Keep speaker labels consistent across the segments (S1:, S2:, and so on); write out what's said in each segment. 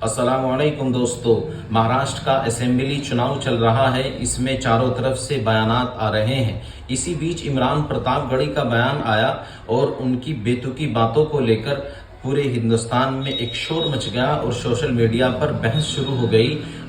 S1: अस्सलाम वालेकुम दोस्तों। महाराष्ट्र का असेंबली चुनाव चल रहा है। इसमें चारों तरफ से बयानात आ रहे हैं। इसी बीच इमरान प्रतापगढ़ी का बयान आया और उनकी बेतुकी बातों को लेकर पूरे हिंदुस्तान में एक शोर मच गया और सोशल मीडिया पर बहस शुरू हो गई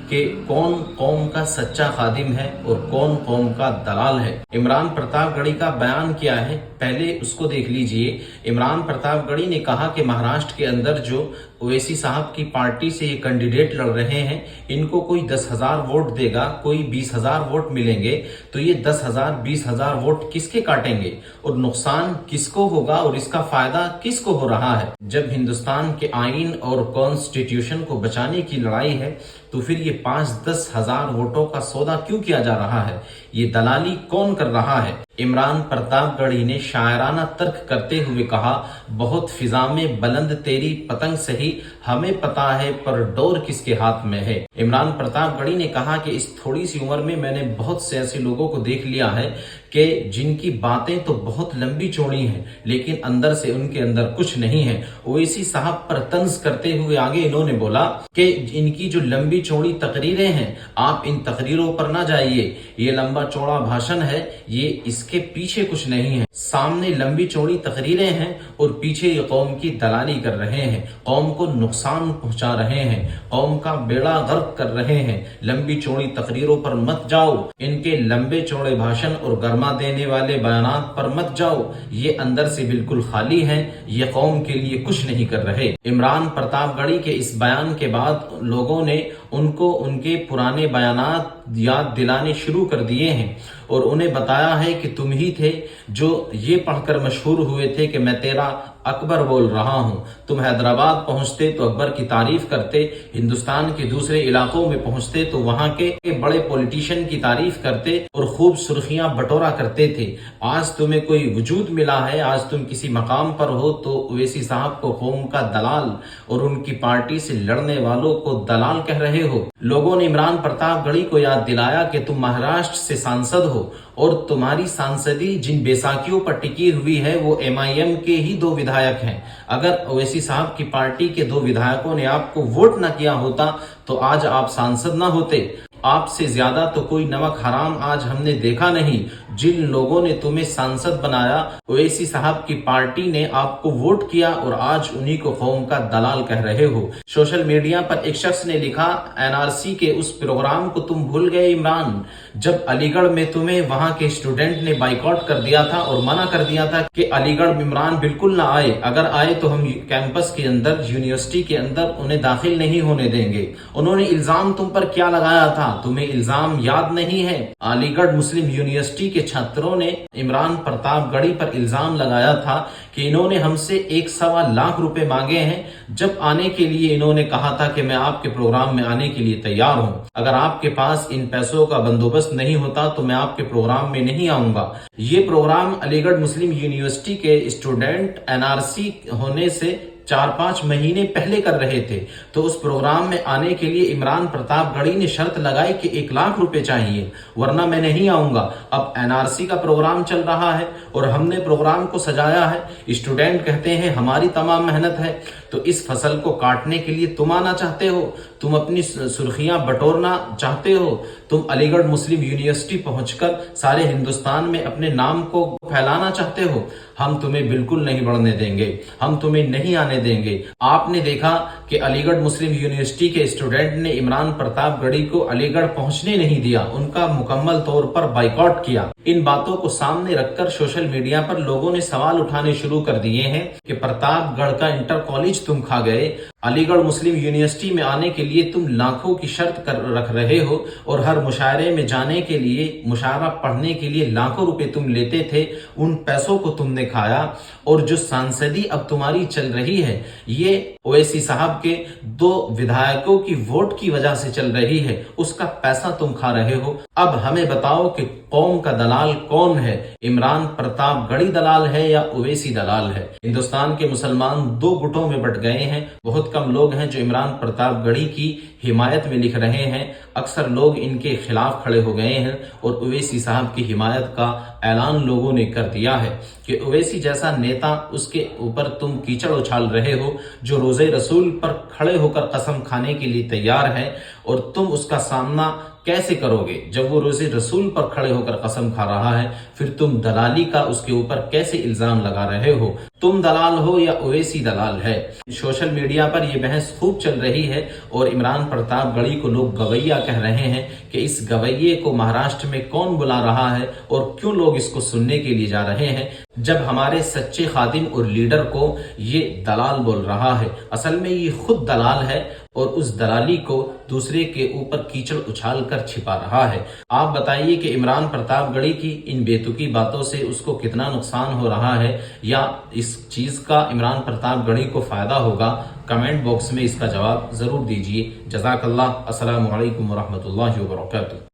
S1: कि कौन कौम का सच्चा खादिम है और कौन कौम का दलाल है। इमरान प्रतापगढ़ी का बयान क्या है, पहले उसको देख लीजिए। इमरान प्रतापगढ़ी ने कहा कि महाराष्ट्र के अंदर जो ओवैसी साहब की पार्टी से ये कैंडिडेट लड़ रहे हैं, इनको कोई 10,000 वोट देगा, कोई 20,000 वोट मिलेंगे, तो ये 10,000 20,000 वोट किसके काटेंगे और नुकसान किसको होगा और इसका फायदा किसको हो रहा है। जब हिंदुस्तान के आइन और कॉन्स्टिट्यूशन को बचाने की लड़ाई है तो फिर ये 5-10 हजार वोटों का सौदा क्यों किया जा रहा है, ये दलाली कौन कर रहा है। इमरान प्रतापगढ़ी ने शायराना तर्क करते हुए कहा, बहुत फिजा में बुलंद तेरी पतंग सही, हमें पता है पर डोर किसके हाथ में है। इमरान प्रतापगढ़ी ने कहा कि इस थोड़ी सी उम्र में मैंने बहुत से ऐसे लोगों को देख लिया है कि जिनकी बातें तो बहुत लंबी चौड़ी हैं लेकिन अंदर से उनके अंदर कुछ नहीं है। ओवैसी साहब पर तंज करते हुए आगे इन्होंने बोला कि इनकी जो लंबी चौड़ी तकरीरें हैं, आप इन तकरीरों पर ना जाइए, ये लंबा चौड़ा भाषण है, ये इसके पीछे कुछ नहीं है। सामने लंबी चौड़ी तकरीरें हैं और पीछे ये कौम की दलाली कर रहे हैं, कौम को नुकसान पहुंचा रहे हैं, कौम का बेड़ा गर्क कर रहे हैं। लंबी चौड़ी तकरीरों पर मत जाओ, इनके लंबे चौड़े भाषण और गर्मा देने वाले बयानात पर मत जाओ, ये अंदर से बिल्कुल खाली हैं, ये कौम के लिए कुछ नहीं कर रहे। इमरान प्रतापगढ़ी के इस बयान के बाद लोगों ने उनको उनके पुराने बयानात याद दिलाने शुरू कर दिए हैं और उन्हें बताया है कि तुम ही थे जो ये पढ़कर मशहूर हुए थे कि मैं तेरा अकबर बोल रहा हूं। तुम हैदराबाद पहुंचते तो अकबर की तारीफ करते, हिंदुस्तान के दूसरे इलाकों में पहुंचते तो वहां के बड़े पॉलिटिशियन की तारीफ करते और खूब सुर्खियां बटोरा करते थे। आज तुम्हें कोई वजूद मिला है, आज तुम किसी मकाम पर हो तो ओवैसी साहब को कौम का दलाल और उनकी पार्टी से लड़ने वालों को दलाल कह रहे हो। लोगों ने इमरान प्रतापगढ़ी को याद दिलाया कि तुम महाराष्ट्र से सांसद हो और तुम्हारी सांसदी जिन बेसाखियों पर टिकी हुई है वो MIM के ही 2 विधायक हैं। अगर ओवैसी साहब की पार्टी के 2 विधायकों ने आपको वोट न किया होता तो आज आप सांसद न होते। आपसे ज्यादा तो कोई नमक हराम आज हमने देखा नहीं। जिन लोगों ने तुम्हें सांसद बनाया, ओवैसी साहब की पार्टी ने आपको वोट किया और आज उन्हीं को कौम का दलाल कह रहे हो। सोशल मीडिया पर एक शख्स ने लिखा, NRC के उस प्रोग्राम को तुम भूल गए इमरान, जब अलीगढ़ में तुम्हें वहां के स्टूडेंट ने बाइकआउट कर दिया था और मना कर दिया था कि अलीगढ़ में इमरान बिल्कुल ना आए, अगर आए तो हम कैंपस के अंदर, यूनिवर्सिटी के अंदर उन्हें दाखिल नहीं होने देंगे। उन्होंने इल्जाम तुम पर क्या लगाया था, तुम्हें इल्जाम याद नहीं है। अलीगढ़ मुस्लिम यूनिवर्सिटी के छात्रों ने इमरान प्रतापगढ़ी पर इल्जाम लगाया था कि इन्होंने हमसे 1.25 लाख रुपए मांगे हैं जब आने के लिए इन्होंने कहा था कि मैं आपके प्रोग्राम में आने के लिए तैयार हूं, अगर आपके पास इन पैसों का बंदोबस्त नहीं होता तो मैं आपके प्रोग्राम में नहीं आऊंगा। ये प्रोग्राम अलीगढ़ मुस्लिम यूनिवर्सिटी के स्टूडेंट NRC होने से 4-5 महीने पहले कर रहे थे, तो उस प्रोग्राम में आने के लिए इमरान प्रतापगढ़ी ने शर्त लगाई कि 1 लाख रुपए चाहिए वरना मैं नहीं आऊंगा। अब NRC का प्रोग्राम चल रहा है और हमने प्रोग्राम को सजाया है, स्टूडेंट कहते हैं हमारी तमाम मेहनत है, तो इस फसल को काटने के लिए तुम आना चाहते हो, तुम अपनी सुर्खियां बटोरना चाहते हो, तुम अलीगढ़ मुस्लिम यूनिवर्सिटी पहुंचकर सारे हिंदुस्तान में अपने नाम को फैलाना चाहते हो। हम तुम्हें बिल्कुल नहीं बढ़ने देंगे, हम तुम्हें नहीं आने देंगे। आपने देखा कि अलीगढ़ मुस्लिम यूनिवर्सिटी के स्टूडेंट ने इमरान प्रतापगढ़ी को अलीगढ़ पहुंचने नहीं दिया, उनका मुकम्मल तौर पर बाइकआउट किया। इन बातों को सामने रखकर सोशल मीडिया पर लोगों ने सवाल उठाने शुरू कर दिए हैं कि प्रतापगढ़ का इंटर कॉलेज तुम खा गए, अलीगढ़ मुस्लिम यूनिवर्सिटी में आने के लिए तुम लाखों की शर्त रख रहे हो और हर मुशायरे में जाने के लिए, मुशायरा पढ़ने के लिए लाखों रुपए तुम लेते थे, उन पैसों को तुमने खाया और जो सांसदी अब तुम्हारी चल रही है ये ओवैसी साहब के 2 विधायकों की वोट की वजह से चल रही है, उसका पैसा तुम खा रहे हो। अब हमें बताओ कि कौम का दलाल कौन है, इमरान प्रतापगढ़ी दलाल है या ओवैसी दलाल है। हिंदुस्तान के मुसलमान 2 गुटों में बट गए हैं, बहुत بہت کم لوگ ہیں جو عمران پرتاپ گڑھی کی حمایت میں لکھ رہے ہیں، اکثر لوگ ان کے خلاف کھڑے ہو گئے ہیں اور اویسی صاحب کی حمایت کا اعلان لوگوں نے کر دیا ہے کہ اویسی جیسا نیتا، اس کے اوپر تم کیچڑ اچھال رہے ہو جو روزہ رسول پر کھڑے ہو کر قسم کھانے کے لیے تیار ہے، اور تم اس کا سامنا کیسے کرو گے جب وہ روزے رسول پر کھڑے ہو کر قسم کھا رہا ہے؟ پھر تم دلالی کا اس کے اوپر کیسے الزام لگا رہے ہو؟ تم دلال ہو یا اویسی دلال ہے؟ سوشل میڈیا پر یہ بحث خوب چل رہی ہے اور عمران پرتاپ گڑھی کو لوگ گویا کہہ رہے ہیں کہ اس گویے کو مہاراشٹر میں کون بلا رہا ہے اور کیوں لوگ اس کو سننے کے لیے جا رہے ہیں جب ہمارے سچے خادم اور لیڈر کو یہ دلال بول رہا ہے۔ اصل میں یہ خود دلال ہے اور اس دلالی کو دوسرے کے اوپر کیچڑ اچھال کر چھپا رہا ہے۔ آپ بتائیے کہ عمران پرتاپ گڑھی کی ان بیتوکی باتوں سے اس کو کتنا نقصان ہو رہا ہے یا اس چیز کا عمران پرتاپ گڑھی کو فائدہ ہوگا؟ کمنٹ باکس میں اس کا جواب ضرور دیجیے۔ جزاک اللہ۔ السلام علیکم ورحمۃ اللہ وبرکاتہ۔